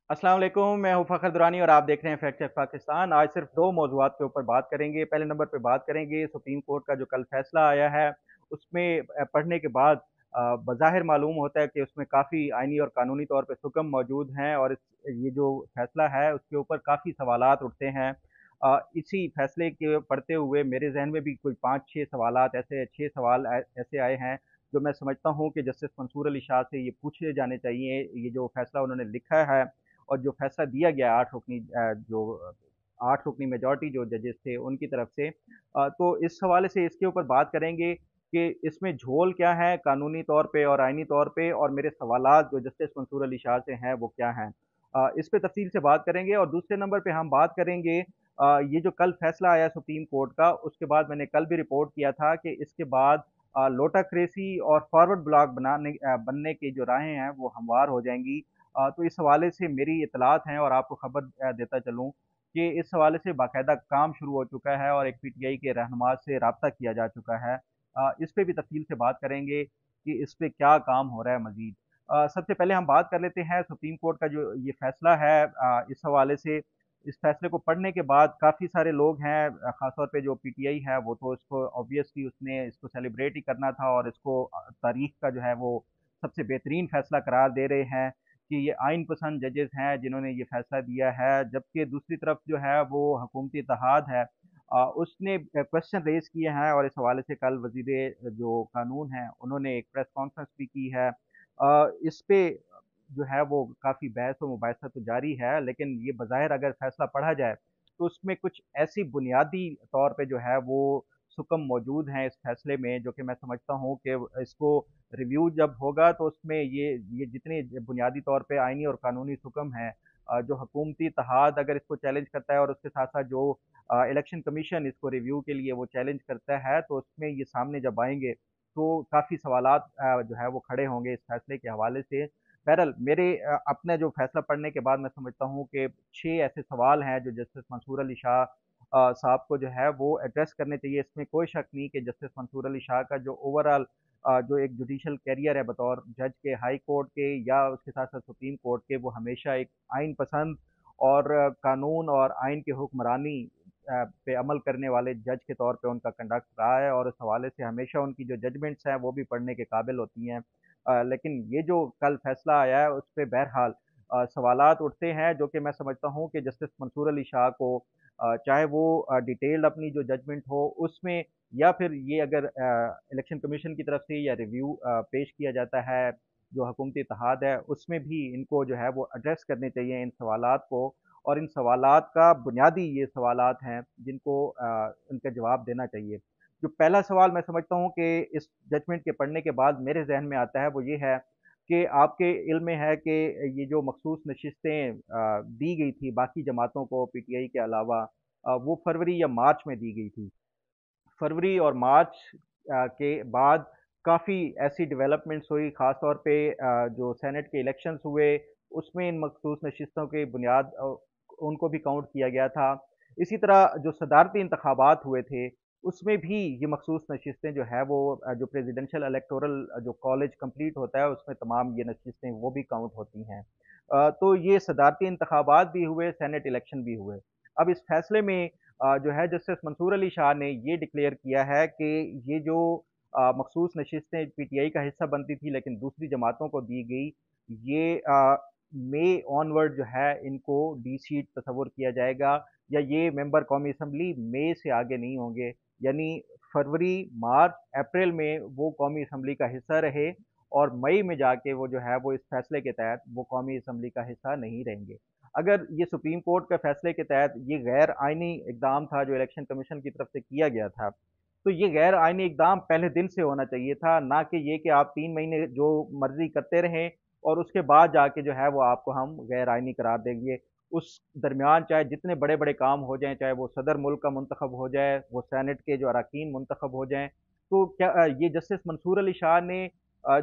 अस्सलाम वालेकुम, मैं हूं फ़खर दुरानी और आप देख रहे हैं फैक्ट चेक पाकिस्तान। आज सिर्फ 2 मौज़ूआत के ऊपर बात करेंगे। पहले नंबर पे बात करेंगे सुप्रीम कोर्ट का जो कल फ़ैसला आया है, उसमें पढ़ने के बाद बज़ाहिर मालूम होता है कि उसमें काफ़ी आइनी और कानूनी तौर पे हुकम मौजूद हैं और ये जो फ़ैसला है, उसके ऊपर काफ़ी सवालात उठते हैं। इसी फ़ैसले के पढ़ते हुए मेरे ज़हन में भी कोई 5-6 सवालात ऐसे 6 सवाल ऐसे आए हैं, जो मैं समझता हूँ कि जस्टिस मंसूर अली शाह से ये पूछे जाने चाहिए। ये जो फ़ैसला उन्होंने लिखा है और जो फैसला दिया गया 8 रुकनी मेजॉरिटी जो जजेस थे उनकी तरफ से, तो इस हवाले से इसके ऊपर बात करेंगे कि इसमें झोल क्या है कानूनी तौर पे और आइनी तौर पे, और मेरे सवालात जो जस्टिस मंसूर अली शाह से हैं वो क्या हैं। इस पे तफसील से बात करेंगे और दूसरे नंबर पे हम बात करेंगे ये जो कल फैसला आया सुप्रीम कोर्ट का, उसके बाद मैंने कल भी रिपोर्ट किया था कि इसके बाद लोटाक्रेसी और फॉरवर्ड ब्लॉक बनने की जो राहें हैं वो हमवार हो जाएंगी। तो इस हवाले से मेरी इत्तलात हैं और आपको खबर देता चलूँ कि इस हवाले से बाकायदा काम शुरू हो चुका है और एक पीटीआई के रहनुमा से राब्ता किया जा चुका है। इस पे भी तफ़सील से बात करेंगे कि इस पे क्या काम हो रहा है मज़ीद। सबसे पहले हम बात कर लेते हैं सुप्रीम कोर्ट का जो ये फ़ैसला है, इस हवाले से इस फ़ैसले को पढ़ने के बाद काफ़ी सारे लोग हैं, ख़ास तौर पे जो पीटीआई है वो तो इसको ऑब्वियसली उसने इसको सेलिब्रेट ही करना था और इसको तारीख़ का जो है वो सबसे बेहतरीन फ़ैसला करार दे रहे हैं कि ये आइन पसंद जजेस हैं जिन्होंने ये फैसला दिया है, जबकि दूसरी तरफ जो है वो हुकूमती इत्तेहाद है, उसने क्वेश्चन रेज किए हैं और इस हवाले से कल वजीर जो कानून है उन्होंने एक प्रेस कॉन्फ्रेंस भी की है। इस पे जो है वो काफ़ी बहस व मुबाहिसा तो जारी है, लेकिन ये बज़ाहिर अगर फैसला पढ़ा जाए तो उसमें कुछ ऐसी बुनियादी तौर पे जो है वो सुकम मौजूद हैं इस फैसले में, जो कि मैं समझता हूँ कि इसको रिव्यू जब होगा तो उसमें ये जितने बुनियादी तौर पे आइनी और कानूनी हुक्म हैं, जो हुकूमती इत्तेहाद अगर इसको चैलेंज करता है और उसके साथ साथ जो इलेक्शन कमीशन इसको रिव्यू के लिए वो चैलेंज करता है, तो उसमें ये सामने जब आएंगे तो काफ़ी सवालात जो है वो खड़े होंगे इस फैसले के हवाले से। बहरहाल मेरे अपने जो फैसला पढ़ने के बाद मैं समझता हूँ कि 6 ऐसे सवाल हैं जो जस्टिस मंसूर अली शाह साहब को जो है वो एड्रेस करने चाहिए। इसमें कोई शक नहीं कि जस्टिस मंसूर अली शाह का जो ओवरऑल जो एक जुडिशल कैरियर है बतौर जज के, हाई कोर्ट के या उसके साथ साथ सुप्रीम कोर्ट के, वो हमेशा एक आइन पसंद और कानून और आइन की हुक्मरानी पे अमल करने वाले जज के तौर पे उनका कंडक्ट रहा है और इस हवाले से हमेशा उनकी जो जजमेंट्स हैं वो भी पढ़ने के काबिल होती हैं। लेकिन ये जो कल फैसला आया है उस पे बहरहाल सवालात उठते हैं, जो कि मैं समझता हूँ कि जस्टिस मंसूर अली शाह को चाहे वो डिटेल्ड अपनी जो जजमेंट हो उसमें, या फिर ये अगर इलेक्शन कमीशन की तरफ से या रिव्यू पेश किया जाता है जो हुकूमती इत्तेहाद है, उसमें भी इनको जो है वो एड्रेस करने चाहिए इन सवालात को। और इन सवालात का बुनियादी ये सवालात हैं जिनको इनका जवाब देना चाहिए। जो पहला सवाल मैं समझता हूँ कि इस जजमेंट के पढ़ने के बाद मेरे ज़हन में आता है वो ये है कि आपके इल्म में है कि ये जो मखसूस नशिस्तें दी गई थी बाकी जमातों को पीटीआई के अलावा, वो फरवरी या मार्च में दी गई थी। फरवरी और मार्च के बाद काफ़ी ऐसी डेवलपमेंट्स हुई, ख़ास तौर पे जो सेनेट के इलेक्शंस हुए, उसमें इन मखसूस नशिस्तों की बुनियाद उनको भी काउंट किया गया था। इसी तरह जो सदारती इंतखाबात हुए थे, उसमें भी ये मखसूस नशिस्तें जो है वो जो प्रेसिडेंशियल इलेक्टोरल जो कॉलेज कंप्लीट होता है, उसमें तमाम ये नशिस्तें वो भी काउंट होती हैं। तो ये सदारती इंतखाबात भी हुए, सेनेट इलेक्शन भी हुए। अब इस फैसले में जो है जस्टिस मंसूर अली शाह ने ये डिक्लेयर किया है कि ये जो मखसूस नशिस्तें पीटीआई का हिस्सा बनती थी लेकिन दूसरी जमातों को दी गई, ये मई ऑनवर्ड जो है इनको डी सीट तस्वुर किया जाएगा, या ये मेंबर कौमी असम्बली मई से आगे नहीं होंगे। यानी फरवरी, मार्च, अप्रैल में वो कौमी असम्बली का हिस्सा रहे और मई में जाके वो जो है वो इस फैसले के तहत वो कौमी असम्बली का हिस्सा नहीं रहेंगे। अगर ये सुप्रीम कोर्ट के फैसले के तहत ये गैर आइनी इकदाम था जो इलेक्शन कमीशन की तरफ से किया गया था, तो ये गैर आइनी इकदाम पहले दिन से होना चाहिए था, ना कि ये कि आप 3 महीने जो मर्जी करते रहें और उसके बाद जाके जो है वो आपको हम गैर आइनी करार देंगे। उस दरमियान चाहे जितने बड़े बड़े काम हो जाएं, चाहे वो सदर मुल्क का मुंतखब हो जाए, वो सेनेट के जो अरकान मुंतखब हो जाएं, तो क्या ये जस्टिस मंसूर अली शाह ने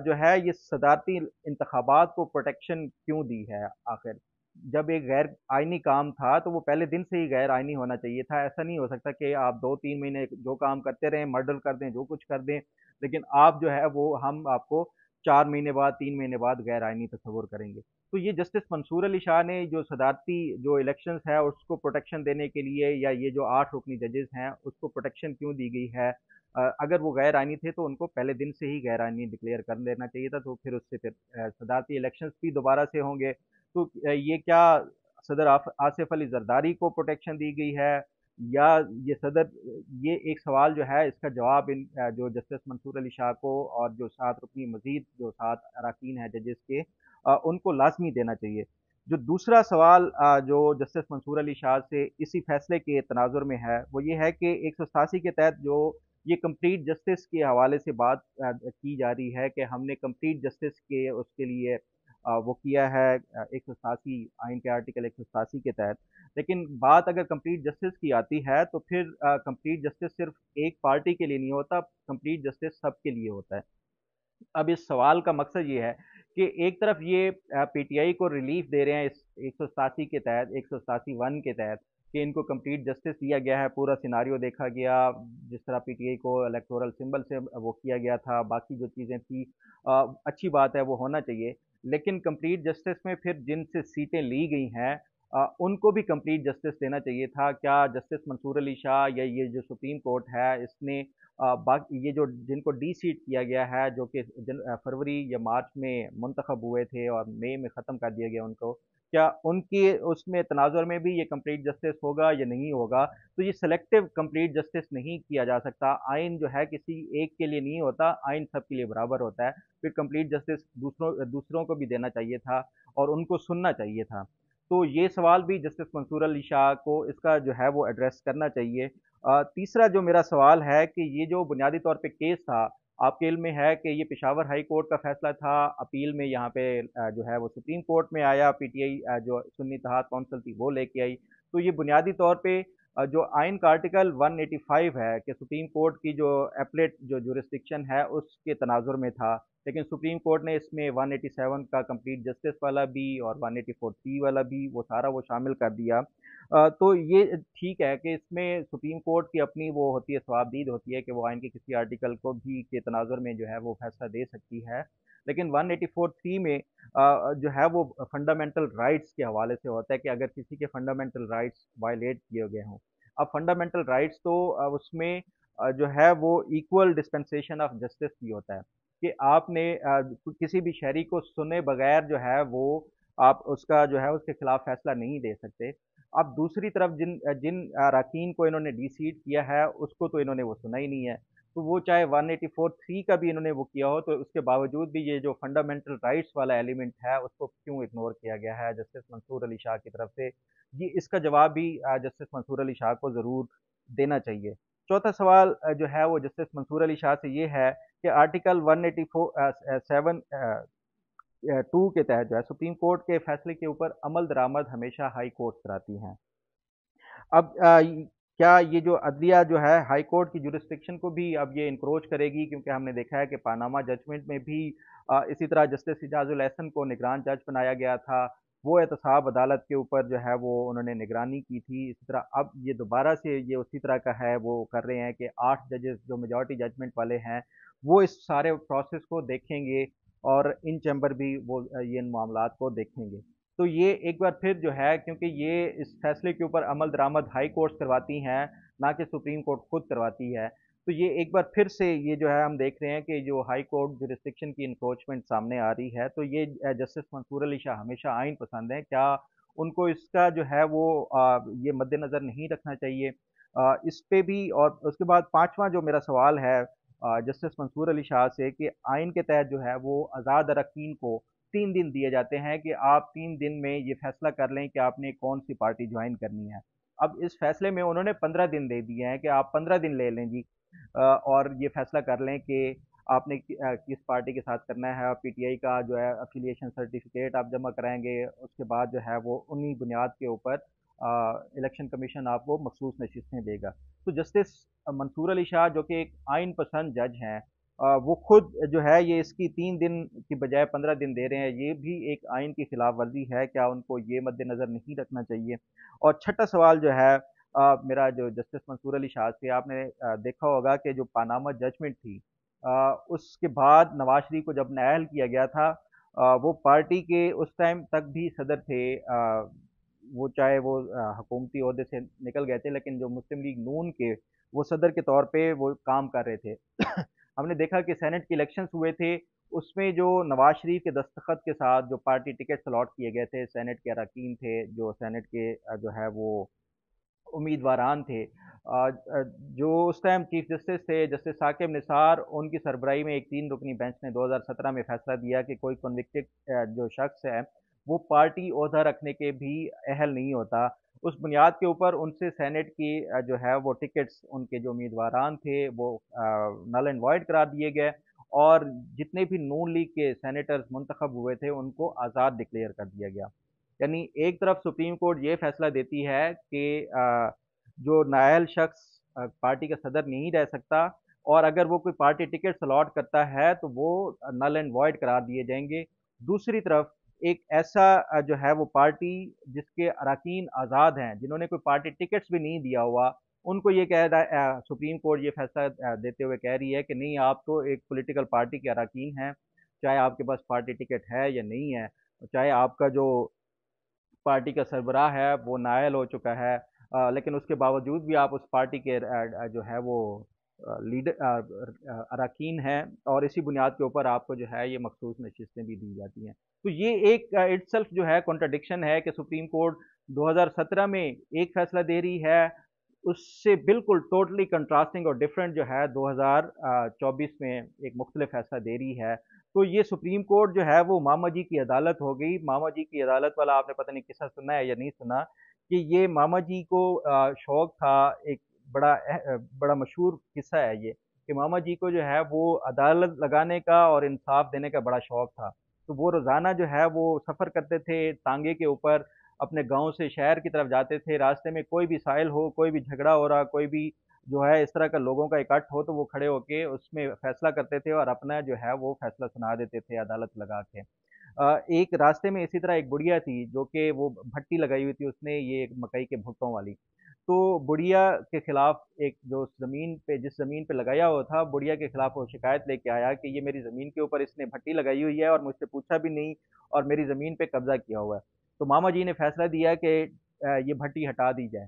जो है ये सदारती इंतखाबात को प्रोटेक्शन क्यों दी है आखिर? जब एक गैर आइनी काम था तो वो पहले दिन से ही गैर आइनी होना चाहिए था। ऐसा नहीं हो सकता कि आप 2-3 महीने जो काम करते रहें, मर्डर कर दें, जो कुछ कर दें, लेकिन आप जो है वो हम आपको 4 महीने बाद, 3 महीने बाद गैर आइनी तस्वुर करेंगे। तो ये जस्टिस मंसूर अली शाह ने जो सदारती जो इलेक्शंस है उसको प्रोटेक्शन देने के लिए, या ये जो 8 रुकनी जजेस हैं उसको प्रोटेक्शन क्यों दी गई है? अगर वो गैर आइनी थे तो उनको पहले दिन से ही गैर आइनी डिक्लेयर कर देना चाहिए था, तो फिर उससे फिर सदारती इलेक्शंस भी दोबारा से होंगे। तो ये क्या सदर आसिफ अली जरदारी को प्रोटेक्शन दी गई है, या ये सदर, ये एक सवाल जो है इसका जवाब इन जो जस्टिस मंसूर अली शाह को और जो 7 रुकनी मजीद जो 7 अरकान हैं जजेस के, उनको लाजमी देना चाहिए। जो दूसरा सवाल जो जस्टिस मंसूर अली शाह से इसी फैसले के तनाजुर में है, वो ये है कि 187 के तहत जो ये कंप्लीट जस्टिस के हवाले से बात की जा रही है कि हमने कंप्लीट जस्टिस के उसके लिए वो किया है 187 आइन के आर्टिकल 187 के तहत। लेकिन बात अगर कंप्लीट जस्टिस की आती है तो फिर कंप्लीट जस्टिस सिर्फ एक पार्टी के लिए नहीं होता, कंप्लीट जस्टिस सबके लिए होता है। अब इस सवाल का मकसद ये है कि एक तरफ ये पीटीआई को रिलीफ दे रहे हैं इस 187 के तहत, 187(1) के तहत, कि इनको कंप्लीट जस्टिस दिया गया है, पूरा सिनारियो देखा गया, जिस तरह पीटीआई को इलेक्टोरल सिंबल से वो किया गया था, बाकी जो चीज़ें थी, अच्छी बात है, वो होना चाहिए। लेकिन कंप्लीट जस्टिस में फिर जिनसे सीटें ली गई हैं, उनको भी कंप्लीट जस्टिस देना चाहिए था। क्या जस्टिस मंसूर अली शाह या ये जो सुप्रीम कोर्ट है इसने बाकी ये जो जिनको डी सीट किया गया है, जो कि फरवरी या मार्च में मुंतखब हुए थे और मई में ख़त्म कर दिया गया उनको, क्या उनकी उसमें तनाजुर में भी ये कंप्लीट जस्टिस होगा या नहीं होगा? तो ये सेलेक्टिव कंप्लीट जस्टिस नहीं किया जा सकता। आइन जो है किसी एक के लिए नहीं होता, आइन सबके लिए बराबर होता है। फिर कंप्लीट जस्टिस दूसरों दूसरों को भी देना चाहिए था और उनको सुनना चाहिए था। तो ये सवाल भी जस्टिस मंसूर अली शाह को इसका जो है वो एड्रेस करना चाहिए। तीसरा जो मेरा सवाल है कि ये जो बुनियादी तौर पे केस था, आपके इल्म में है कि ये पेशावर हाई कोर्ट का फैसला था, अपील में यहाँ पे जो है वो सुप्रीम कोर्ट में आया, पीटीआई जो सुन्नी इत्तेहाद कौंसिल थी वो लेके आई। तो ये बुनियादी तौर पे जो आइन का आर्टिकल 185 है कि सुप्रीम कोर्ट की जो एपलेट जो जुरिस्डिक्शन है उसके तनाजुर में था, लेकिन सुप्रीम कोर्ट ने इसमें 187 का कंप्लीट जस्टिस वाला भी और 184(3) वाला भी वो सारा वो शामिल कर दिया। तो ये ठीक है कि इसमें सुप्रीम कोर्ट की अपनी वो होती है, सवाबदीद होती है कि वो आइन के किसी आर्टिकल को भी के तनाजुर में जो है वो फैसला दे सकती है। लेकिन 184(3) में जो है वो फंडामेंटल राइट्स के हवाले से होता है कि अगर किसी के फंडामेंटल राइट्स वायलेट किए गए हों। अब फंडामेंटल राइट्स तो उसमें जो है वो इक्वल डिस्पेंसेशन ऑफ जस्टिस भी होता है कि आपने किसी भी शहरी को सुने बगैर जो है वो आप उसका जो है उसके खिलाफ फैसला नहीं दे सकते। अब दूसरी तरफ जिन जिन अरकान को इन्होंने डिसीट किया है उसको तो इन्होंने वो सुना ही नहीं है। तो वो चाहे 184(3) का भी इन्होंने वो किया हो, तो उसके बावजूद भी ये जो फंडामेंटल राइट्स वाला एलिमेंट है उसको क्यों इग्नोर किया गया है जस्टिस मंसूर अली शाह की तरफ से? ये इसका जवाब भी जस्टिस मंसूर अली शाह को ज़रूर देना चाहिए। चौथा सवाल जो है वो जस्टिस मंसूर अली शाह से ये है कि आर्टिकल 184(7) 2 के तहत जो है सुप्रीम कोर्ट के फैसले के ऊपर अमल दरामद हमेशा हाई कोर्ट कराती हैं। अब क्या ये जो अदलिया जो है हाई कोर्ट की जुरिस्डिक्शन को भी अब ये इंक्रोच करेगी? क्योंकि हमने देखा है कि पानामा जजमेंट में भी इसी तरह जस्टिस इजाजुल एहसन को निगरान जज बनाया गया था। वो एहतसाब अदालत के ऊपर जो है वो उन्होंने निगरानी की थी। इसी तरह अब ये दोबारा से ये उसी तरह का है, वो कर रहे हैं कि 8 जजेस जो मेजॉरिटी जजमेंट वाले हैं, वो इस सारे प्रोसेस को देखेंगे और इन चैम्बर भी वो ये इन मामलात को देखेंगे। तो ये एक बार फिर जो है, क्योंकि ये इस फैसले के ऊपर अमल दरामद हाई कोर्ट्स करवाती हैं, ना कि सुप्रीम कोर्ट खुद करवाती है। तो ये एक बार फिर से ये जो है हम देख रहे हैं कि जो हाई कोर्ट जुरिस्डिक्शन की इंक्रोचमेंट सामने आ रही है। तो ये जस्टिस मंसूर अली शाह हमेशा आइन पसंद है, क्या उनको इसका जो है वो ये मद्देनज़र नहीं रखना चाहिए? इस पे भी। और उसके बाद पाँचवा जो मेरा सवाल है जस्टिस मंसूर अली शाह से, कि आइन के तहत जो है वो आज़ाद अरकान को 3 दिन दिए जाते हैं कि आप 3 दिन में ये फैसला कर लें कि आपने कौन-सी पार्टी जॉइन करनी है। अब इस फैसले में उन्होंने 15 दिन दे दिए हैं कि आप 15 दिन ले लें जी, और ये फैसला कर लें कि आपने किस पार्टी के साथ करना है। पीटीआई का जो है एफिलिएशन सर्टिफिकेट आप जमा कराएँगे, उसके बाद जो है वो उन्हीं बुनियाद के ऊपर इलेक्शन कमीशन आपको मखसूस नशिस्तें देगा। तो जस्टिस मंसूर अली शाह जो कि एक आइन पसंद जज हैं, वो खुद जो है ये इसकी 3 दिन की बजाय 15 दिन दे रहे हैं, ये भी एक आइन की खिलाफ वर्जी है, क्या उनको ये मद्देनज़र नहीं रखना चाहिए? और छठा सवाल जो है मेरा जो जस्टिस मंसूर अली शाह से, आपने देखा होगा कि जो पानामा जजमेंट थी, उसके बाद नवाज शरीफ को जब नाअहल किया गया था, वो पार्टी के उस टाइम तक भी सदर थे। वो चाहे वो हुकूमती ओहदे से निकल गए थे, लेकिन जो मुस्लिम लीग नून के वो सदर के तौर पे वो काम कर रहे थे। हमने देखा कि सेनेट के इलेक्शंस हुए थे, उसमें जो नवाज शरीफ के दस्तखत के साथ जो पार्टी टिकट अलॉट किए गए थे, सेनेट के अरकान थे, जो सेनेट के जो है वो उम्मीदवारान थे, जो उस टाइम चीफ जस्टिस थे जस्टिस साकिब निसार, उनकी सरबराही में एक 3 रुकनी बेंच ने 2017 में फैसला दिया कि कोई कन्विक्टेड जो शख्स है वो पार्टी ओहदा रखने के भी अहल नहीं होता। उस बुनियाद के ऊपर उनसे सेनेट की जो है वो टिकट्स, उनके जो उम्मीदवारान थे वो नल एंड वॉइड करार दिए गए, और जितने भी नून लीग के सेनेटर्स मुंतखब हुए थे उनको आज़ाद डिक्लेयर कर दिया गया। यानी एक तरफ सुप्रीम कोर्ट ये फैसला देती है कि जो नायल शख्स पार्टी का सदर नहीं रह सकता, और अगर वो कोई पार्टी टिकट अलॉट करता है तो वो नल एंड वॉइड करार दिए जाएंगे। दूसरी तरफ एक ऐसा जो है वो पार्टी जिसके अरकान आज़ाद हैं, जिन्होंने कोई पार्टी टिकट्स भी नहीं दिया हुआ, उनको ये कह रहा सुप्रीम कोर्ट ये फैसला देते हुए कह रही है कि नहीं, आप तो एक पॉलिटिकल पार्टी के अरकान हैं, चाहे आपके पास पार्टी टिकट है या नहीं है, चाहे आपका जो पार्टी का सरबराह है वो नायल हो चुका है, लेकिन उसके बावजूद भी आप उस पार्टी के जो है वो लीडर अरकान हैं, और इसी बुनियाद के ऊपर आपको जो है ये मखसूस नशिस्तें भी दी जाती हैं। तो ये एक इटसेल्फ जो है कॉन्ट्रडिक्शन है कि सुप्रीम कोर्ट 2017 में एक फैसला दे रही है, उससे बिल्कुल टोटली कंट्रास्टिंग और डिफरेंट जो है 2024 में एक मुख्तलिफ फैसला दे रही है। तो ये सुप्रीम कोर्ट जो है वो मामा जी की अदालत हो गई। मामा जी की अदालत वाला आपने पता नहीं किस्सा सुना है या नहीं सुना, कि ये मामा जी को शौक था, एक बड़ा मशहूर किस्सा है ये, कि मामा जी को जो है वो अदालत लगाने का और इंसाफ देने का बड़ा शौक था। तो वो रोज़ाना जो है वो सफ़र करते थे तांगे के ऊपर, अपने गांव से शहर की तरफ जाते थे, रास्ते में कोई भी साइल हो, कोई भी झगड़ा हो रहा, कोई भी जो है इस तरह का लोगों का इकट्ठ हो, तो वो खड़े होके उसमें फैसला करते थे और अपना जो है वो फैसला सुना देते थे अदालत लगा के। एक रास्ते में इसी तरह एक बुढ़िया थी जो कि वो भट्टी लगाई हुई थी उसने, ये एक मकई के भुट्टों वाली। तो बुढ़िया के खिलाफ एक जो ज़मीन पे जिस ज़मीन पे लगाया हुआ था, बुढ़िया के खिलाफ वो शिकायत लेके आया कि ये मेरी ज़मीन के ऊपर इसने भट्टी लगाई हुई है और मुझसे पूछा भी नहीं, और मेरी ज़मीन पे कब्जा किया हुआ है। तो मामा जी ने फैसला दिया कि ये भट्टी हटा दी जाए।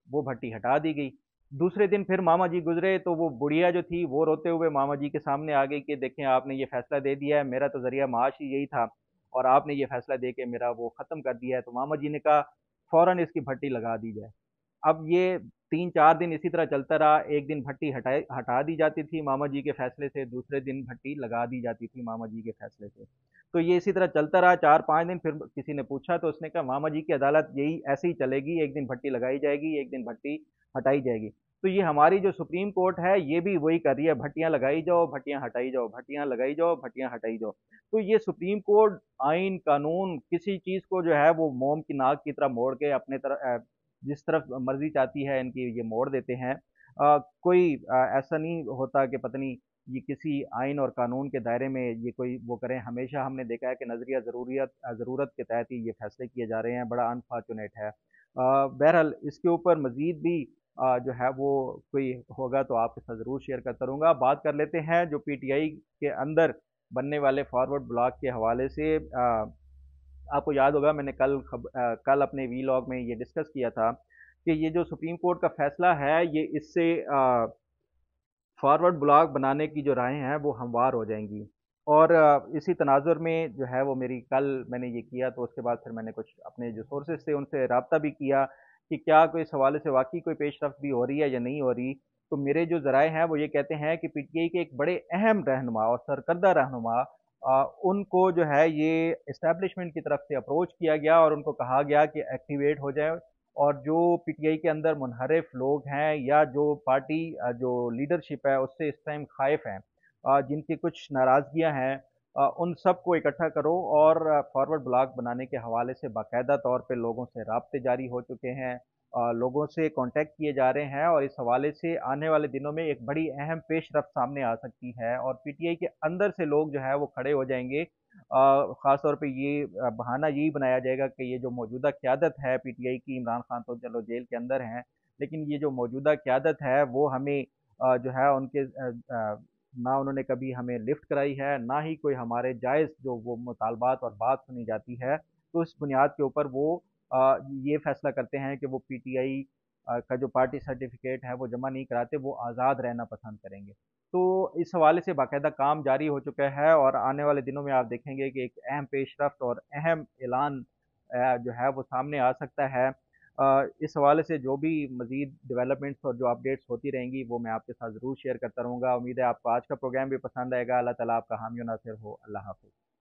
वो भट्टी हटा दी गई। दूसरे दिन फिर मामा जी गुजरे तो वो बुढ़िया जो थी वो रोते हुए मामा जी के सामने आ गई कि देखें, आपने ये फैसला दे दिया है, मेरा तो जरिया माश ही यही था, और आपने ये फैसला दे के मेरा वो खत्म कर दिया है। तो मामा जी ने कहा फौरन इसकी भट्टी लगा दी जाए। अब ये 3-4 दिन इसी तरह चलता रहा। एक दिन भट्टी हटा दी जाती थी मामा जी के फैसले से, दूसरे दिन भट्टी लगा दी जाती थी मामा जी के फैसले से। तो ये इसी तरह चलता रहा 4-5 दिन। फिर किसी ने पूछा तो उसने कहा मामा जी की अदालत यही ऐसे ही चलेगी, एक दिन भट्टी लगाई जाएगी, एक दिन भट्टी हटाई जाएगी। तो ये हमारी जो सुप्रीम कोर्ट है ये भी वही कर रही है, भट्टियां लगाई जाओ, भट्टियां हटाई जाओ, भट्टियां लगाई जाओ, भट्टियां हटाई जाओ। तो ये सुप्रीम कोर्ट आइन कानून किसी चीज को जो है वो मोम की नाक की तरह मोड़ के अपने तरफ जिस तरफ मर्जी चाहती है इनकी ये मोड़ देते हैं। कोई ऐसा नहीं होता कि पता नहीं ये किसी आइन और कानून के दायरे में ये कोई वो करें। हमेशा हमने देखा है कि नजरिया ज़रूरत के तहत ही ये फैसले किए जा रहे हैं। बड़ा अनफॉर्चुनेट है। बहरहाल इसके ऊपर मजीद भी जो है वो कोई होगा तो आपके साथ ज़रूर शेयर करता रहूँगा। बात कर लेते हैं जो पीटीआई के अंदर बनने वाले फॉरवर्ड ब्लॉक के हवाले से। आपको याद होगा मैंने कल अपने वीलॉग में ये डिस्कस किया था कि ये जो सुप्रीम कोर्ट का फैसला है ये इससे फॉरवर्ड ब्लॉक बनाने की जो राहें हैं वो हमवार हो जाएंगी। और इसी तनाजुर में जो है वो मेरी कल मैंने ये किया, तो उसके बाद फिर मैंने कुछ अपने जो सोर्सेज थे उनसे रब्ता भी किया कि क्या कोई इस हवाले से वाकई कोई पेशरफ भी हो रही है या नहीं हो रही। तो मेरे जो ज़राए हैं वो ये कहते हैं कि पीटीआई के एक बड़े अहम रहनुमा और सरकर्दा रहनुमा, उनको जो है ये इस्टेब्लिशमेंट की तरफ से अप्रोच किया गया और उनको कहा गया कि एक्टिवेट हो जाए, और जो पीटीआई के अंदर मुनहरिफ लोग हैं या जो पार्टी जो लीडरशिप है उससे इस टाइम खाइफ हैं, जिनकी कुछ नाराज़गियां हैं, उन सबको इकट्ठा करो। और फॉरवर्ड ब्लॉक बनाने के हवाले से बाकायदा तौर पे लोगों से राब्ते जारी हो चुके हैं, लोगों से कांटेक्ट किए जा रहे हैं, और इस हवाले से आने वाले दिनों में एक बड़ी अहम पेशरफ्त सामने आ सकती है और पीटीआई के अंदर से लोग जो है वो खड़े हो जाएंगे। ख़ास तौर पे ये बहाना यही बनाया जाएगा कि ये जो मौजूदा क़यादत है पीटीआई की, इमरान खान तो चलो जेल के अंदर हैं, लेकिन ये जो मौजूदा क़यादत है वो हमें जो है उनके ना उन्होंने कभी हमें लिफ्ट कराई है, ना ही कोई हमारे जायज़ जो वो मुतालबात और बात सुनी जाती है, तो इस बुनियाद के ऊपर वो ये फैसला करते हैं कि वो पीटीआई का जो पार्टी सर्टिफिकेट है वो जमा नहीं कराते, वो आज़ाद रहना पसंद करेंगे। तो इस हवाले से बाकायदा काम जारी हो चुका है और आने वाले दिनों में आप देखेंगे कि एक अहम पेशरफ्त और अहम ऐलान जो है वो सामने आ सकता है। इस हवाले से जो भी मज़ीद डेवलपमेंट्स और जो अपडेट्स होती रहेंगी वो मैं आपके साथ ज़रूर शेयर करता रहूँगा। उम्मीद है आपको आज का प्रोग्राम भी पसंद आएगा। अल्लाह ताला आपका हामी और नासिर हो। अल्लाह हाफ़िज़।